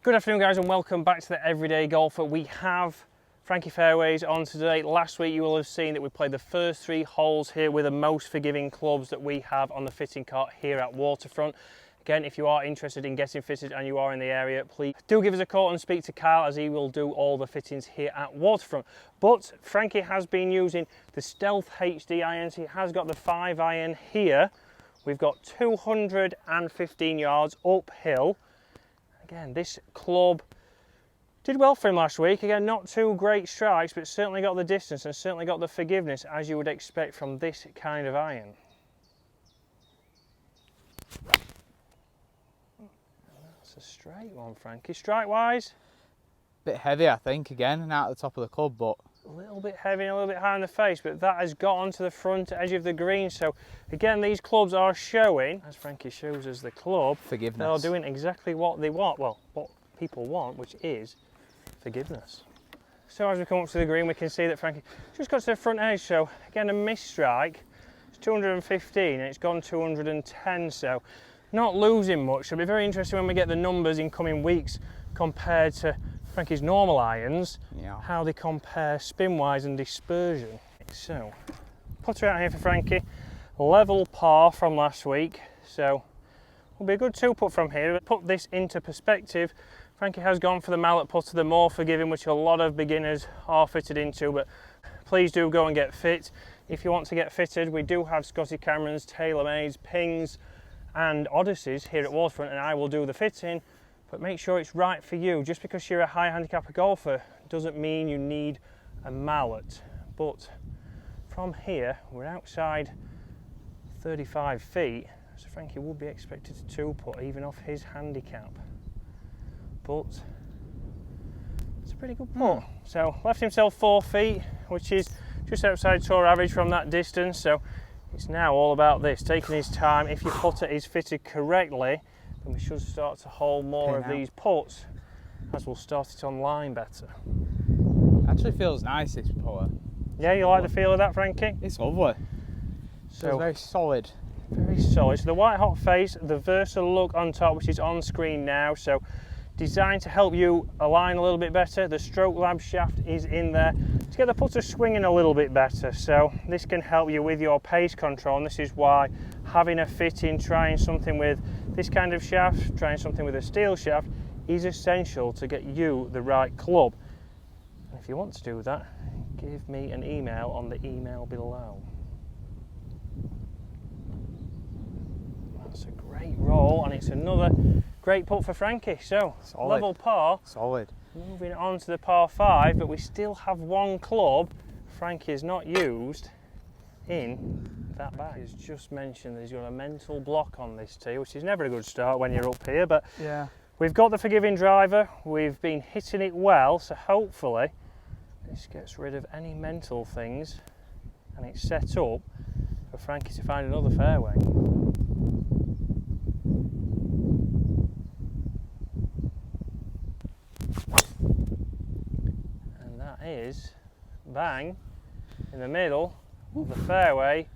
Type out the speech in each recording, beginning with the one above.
Good afternoon guys and welcome back to the Everyday Golfer. We have Frankie Fairways on today. Last week you will have seen that we played the first 3 holes here with the most forgiving clubs that we have on the fitting cart here at Waterfront. Again, if you are interested in getting fitted and you are in the area, please do give us a call and speak to Kyle, as he will do all the fittings here at Waterfront. But Frankie has been using the Stealth HD irons. He has got the 5 iron here. We've got 215 yards uphill. Again, this club did well for him last week. Again, not 2 great strikes, but certainly got the distance and certainly got the forgiveness, as you would expect from this kind of iron. That's a straight one, Frankie. Strike-wise? Bit heavy, I think, again, and out at the top of the club, but... A little bit heavy and a little bit high in the face, but that has got onto the front edge of the green. So, again, these clubs are showing, as Frankie shows us the club, forgiveness. They're doing exactly what they want. Well, what people want, which is forgiveness. So as we come up to the green, we can see that Frankie just got to the front edge. So, again, a missed strike. It's 215 and it's gone 210, so not losing much. It'll be very interesting when we get the numbers in coming weeks compared to Frankie's normal irons, how they compare spin-wise and dispersion. So, putter out here for Frankie, level par from last week, so will be a good 2-putt from here. Put this into perspective, Frankie has gone for the mallet putter, the more forgiving, which a lot of beginners are fitted into, but please do go and get fit. If you want to get fitted, we do have Scotty Camerons, TaylorMades, Pings and Odysseys here at Waterfront, and I will do the fitting. But make sure it's right for you. Just because you're a high handicap golfer doesn't mean you need a mallet. But from here, we're outside 35 feet, so Frankie would be expected to 2-putt even off his handicap. But it's a pretty good putt. So left himself 4 feet, which is just outside tour average from that distance. So it's now all about this, taking his time. If your putter is fitted correctly, and we should start to hold more of these putts, as we'll start it on line better. Actually feels nice, this putter. Yeah, you like the feel of that, Frankie? It's lovely. So it's very solid. Very solid. So the white hot face, the Versa look on top, which is on screen now, so designed to help you align a little bit better. The Stroke Lab shaft is in there to get the putter swinging a little bit better. So this can help you with your pace control, and this is why having a fitting, trying something with this kind of shaft, trying something with a steel shaft is essential to get you the right club. And if you want to do that, give me an email on the email below. That's a great roll, and it's another great putt for Frankie. So, solid. Level par. Solid. Moving on to the par 5, but we still have 1 club Frankie has not used in that bag. He's just mentioned that he's got a mental block on this tee, which is never a good start when you're up here, but yeah, we've got the forgiving driver, we've been hitting it well, so hopefully this gets rid of any mental things and it's set up for Frankie to find another fairway. And that is bang in the middle of the fairway.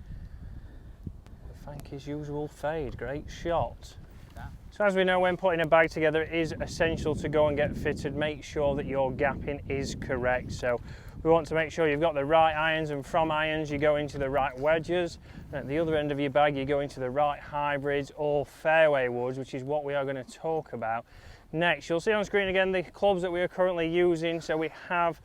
Frankie's usual fade. Great shot. So as we know, when putting a bag together, it is essential to go and get fitted. Make sure that your gapping is correct. So we want to make sure you've got the right irons, and from irons you go into the right wedges, and at the other end of your bag you go into the right hybrids or fairway woods, which is what we are going to talk about next. You'll see on screen again the clubs that we are currently using. So we have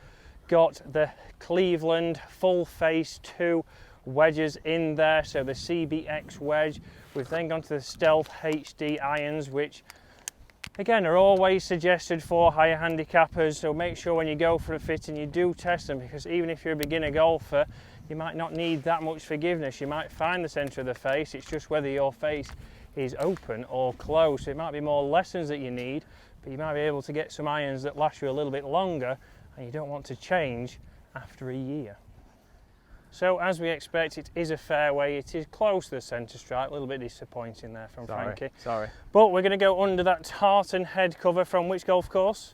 got the Cleveland full face 2 wedges in there, so the CBX wedge. We've then gone to the Stealth HD irons, which again are always suggested for higher handicappers, so make sure when you go for a fitting you do test them, because even if you're a beginner golfer you might not need that much forgiveness. You might find the centre of the face, it's just whether your face is open or closed. So it might be more lessons that you need, but you might be able to get some irons that last you a little bit longer, and you don't want to change after a year. So as we expect, it is a fairway. It is close to the centre stripe. A little bit disappointing there from Frankie. Sorry. But we're going to go under that tartan head cover from which golf course?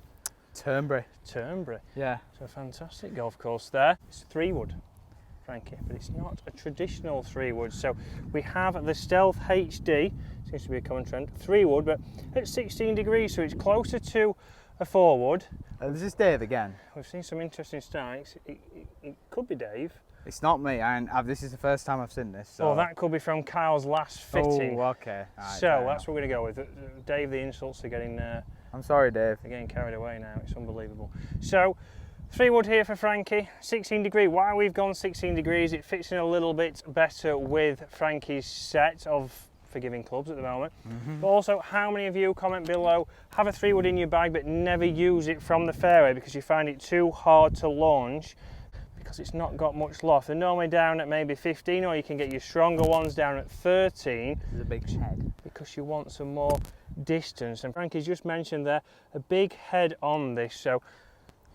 Turnberry. Turnberry. Yeah. So a fantastic golf course there. It's 3-wood. Frankie, but it's not a traditional 3-wood. So we have the Stealth HD, seems to be a common trend, 3-wood, but at 16 degrees, so it's closer to a 4-wood. Is this Dave again? We've seen some interesting strikes. It could be Dave. It's not me. This is the first time I've seen this. So. Well, that could be from Kyle's last fitting. Oh, okay. Right, so that's what we're going to go with. Dave, the insults are getting... I'm sorry, Dave. They're getting carried away now. It's unbelievable. So, 3-wood here for Frankie. 16 degree. Why we've gone 16 degrees, it fits in a little bit better with Frankie's set of forgiving clubs at the moment. But also, how many of you, comment below, have a 3-wood in your bag but never use it from the fairway because you find it too hard to launch because it's not got much loft? They're normally down at maybe 15, or you can get your stronger ones down at 13. There's a big head. Because you want some more distance. And Frankie's just mentioned there, a big head on this. So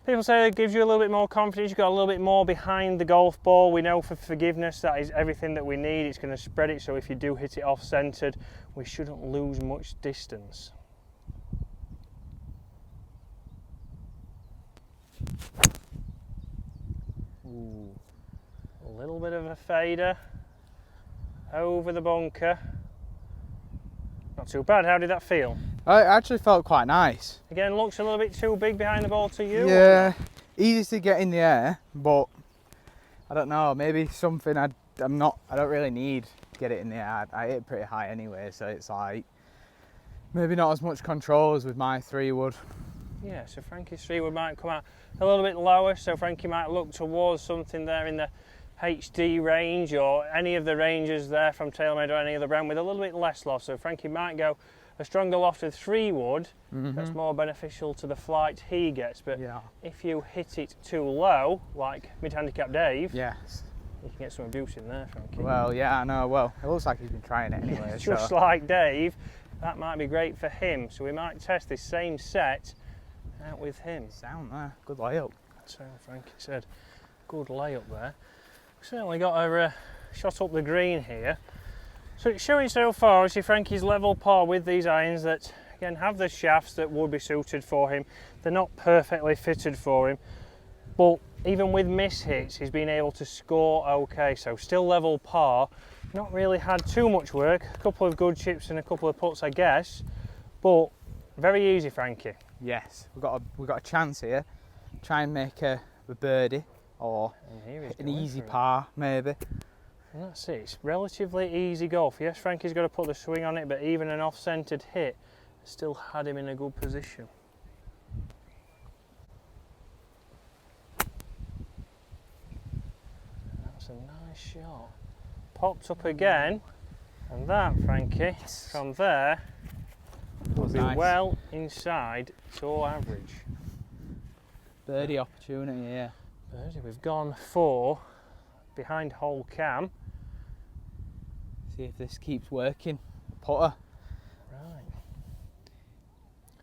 people say it gives you a little bit more confidence, you've got a little bit more behind the golf ball. We know for forgiveness that is everything that we need. It's going to spread it, so if you do hit it off-centered, we shouldn't lose much distance. Ooh. A little bit of a fader over the bunker. Not too bad. How did that feel? It actually felt quite nice. Again, looks a little bit too big behind the ball to you. Yeah, easy to get in the air, but I don't know. Maybe something I don't really need to get it in the air. I hit it pretty high anyway, so it's like maybe not as much control as with my 3-wood. Yeah, so Frankie's 3-wood might come out a little bit lower, so Frankie might look towards something there in the HD range, or any of the ranges there from TaylorMade or any other brand with a little bit less loft. So Frankie might go a stronger lofted 3-wood. That's more beneficial to the flight he gets. But if you hit it too low, like mid-handicap Dave, yes, you can get some abuse in there, Frankie. Well, yeah, I know. Well, it looks like he's been trying it anyway. Just like Dave, that might be great for him. So we might test this same set out with him. Sound there. Good layup. That's what Frankie said. Good layup there. Certainly got a shot up the green here. So it's showing so far, obviously Frankie's level par with these irons that, again, have the shafts that would be suited for him. They're not perfectly fitted for him, but even with mishits, he's been able to score okay. So still level par. Not really had too much work. A couple of good chips and a couple of putts, I guess, but very easy, Frankie. Yes, we've got a chance here. Try and make a birdie. Or an easy par, maybe. And that's it. It's relatively easy golf. Yes, Frankie's got to put the swing on it, but even an off-centered hit still had him in a good position. That's a nice shot. Popped up again, and that, Frankie, from there, will be nice. Well inside tour average. Birdie opportunity, yeah. Birdie, we've gone for behind hole cam. See if this keeps working. Putter. Right.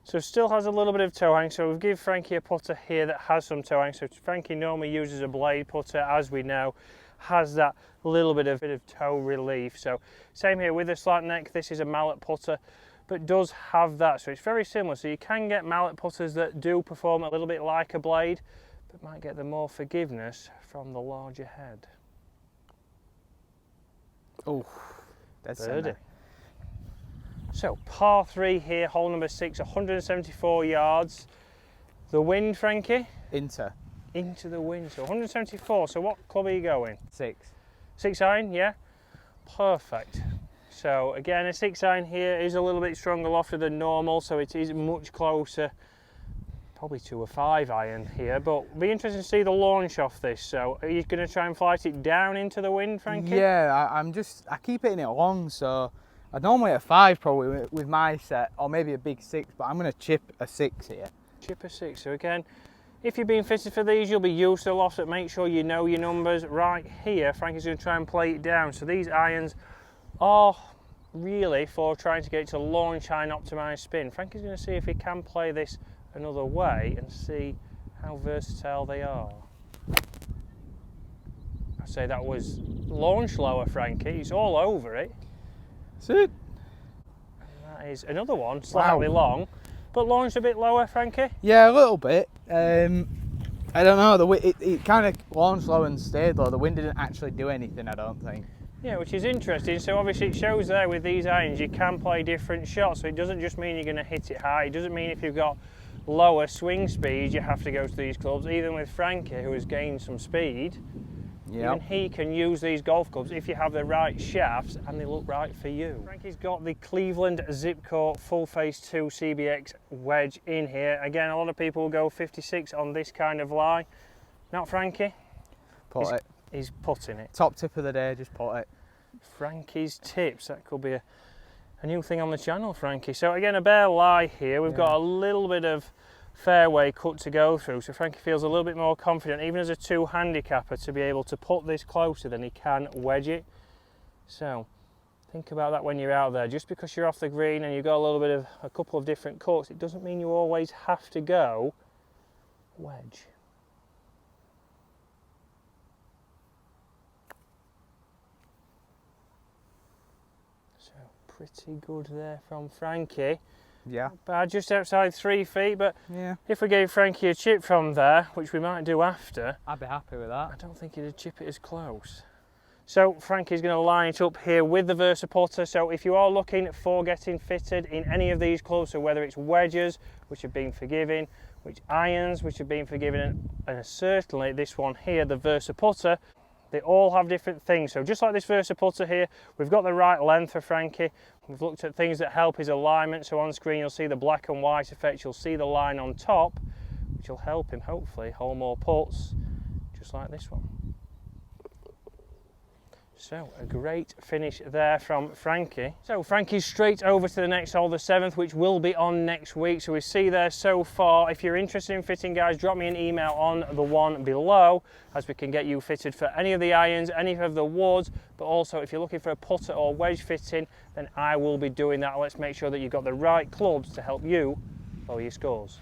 So still has a little bit of toe hang, so we've given Frankie a putter here that has some toe hang. So Frankie normally uses a blade putter, as we know, has that little bit of toe relief. So same here with the slant neck. This is a mallet putter, but does have that. So it's very similar. So you can get mallet putters that do perform a little bit like a blade, but might get the more forgiveness from the larger head. Oh, that's birdie. So par 3 here, hole number 6, 174 yards. The wind, Frankie? Into the wind, so 174. So what club are you going? 6. 6 iron, yeah? Perfect. So again, a 6 iron here is a little bit stronger lofted than normal, so it is much closer, probably to a 5 iron here, but it'll be interesting to see the launch off this. So are you going to try and flight it down into the wind, Frankie? Yeah, I keep hitting it long, so I'd normally hit a 5 probably with my set, or maybe a big 6, but I'm going to chip a 6 here. Chip a 6. So again, if you've been fitted for these, you'll be used to the loft, but make sure you know your numbers. Right here, Frankie's going to try and play it down. So these irons are really for trying to get it to launch high and optimise spin. Frankie's going to see if he can play this another way and see how versatile they are. I'd say that was launch lower, Frankie. It's all over it. See it? That is another one, slightly long, but launched a bit lower, Frankie. Yeah, a little bit. I don't know. It kind of launched low and stayed low. The wind didn't actually do anything, I don't think. Yeah, which is interesting. So obviously it shows there with these irons you can play different shots. So it doesn't just mean you're going to hit it high. It doesn't mean if you've got lower swing speed, you have to go to these clubs. Even with Frankie, who has gained some speed, even he can use these golf clubs if you have the right shafts and they look right for you. Frankie's got the Cleveland Zipcore Full Face 2 CBX wedge in here. Again, a lot of people will go 56 on this kind of lie. Not Frankie. He's putting it. Top tip of the day, just put it. Frankie's tips, that could be a new thing on the channel, Frankie. So again, a bare lie here. We've got a little bit of fairway cut to go through, so Frankie feels a little bit more confident, even as a 2 handicapper, to be able to put this closer than he can wedge it. So think about that when you're out there. Just because you're off the green and you've got a little bit of a couple of different cuts, it doesn't mean you always have to go wedge. Pretty good there from Frankie. Yeah. Bad, just outside 3 feet, but yeah, if we gave Frankie a chip from there, which we might do after, I'd be happy with that. I don't think he'd chip it as close. So Frankie's going to line it up here with the Versaputter. So if you are looking for getting fitted in any of these clubs, so whether it's wedges, which have been forgiven, which irons, which have been forgiven, and certainly this one here, the Versaputter, they all have different things. So just like this Versaputter here, we've got the right length for Frankie. We've looked at things that help his alignment. So on screen you'll see the black and white effect. You'll see the line on top, which will help him hopefully hole more putts, just like this one. So a great finish there from Frankie. So Frankie's straight over to the next hole, the 7th, which will be on next week. So we see there so far. If you're interested in fitting, guys, drop me an email on the one below, as we can get you fitted for any of the irons, any of the woods, but also if you're looking for a putter or wedge fitting, then I will be doing that. Let's make sure that you've got the right clubs to help you lower your scores.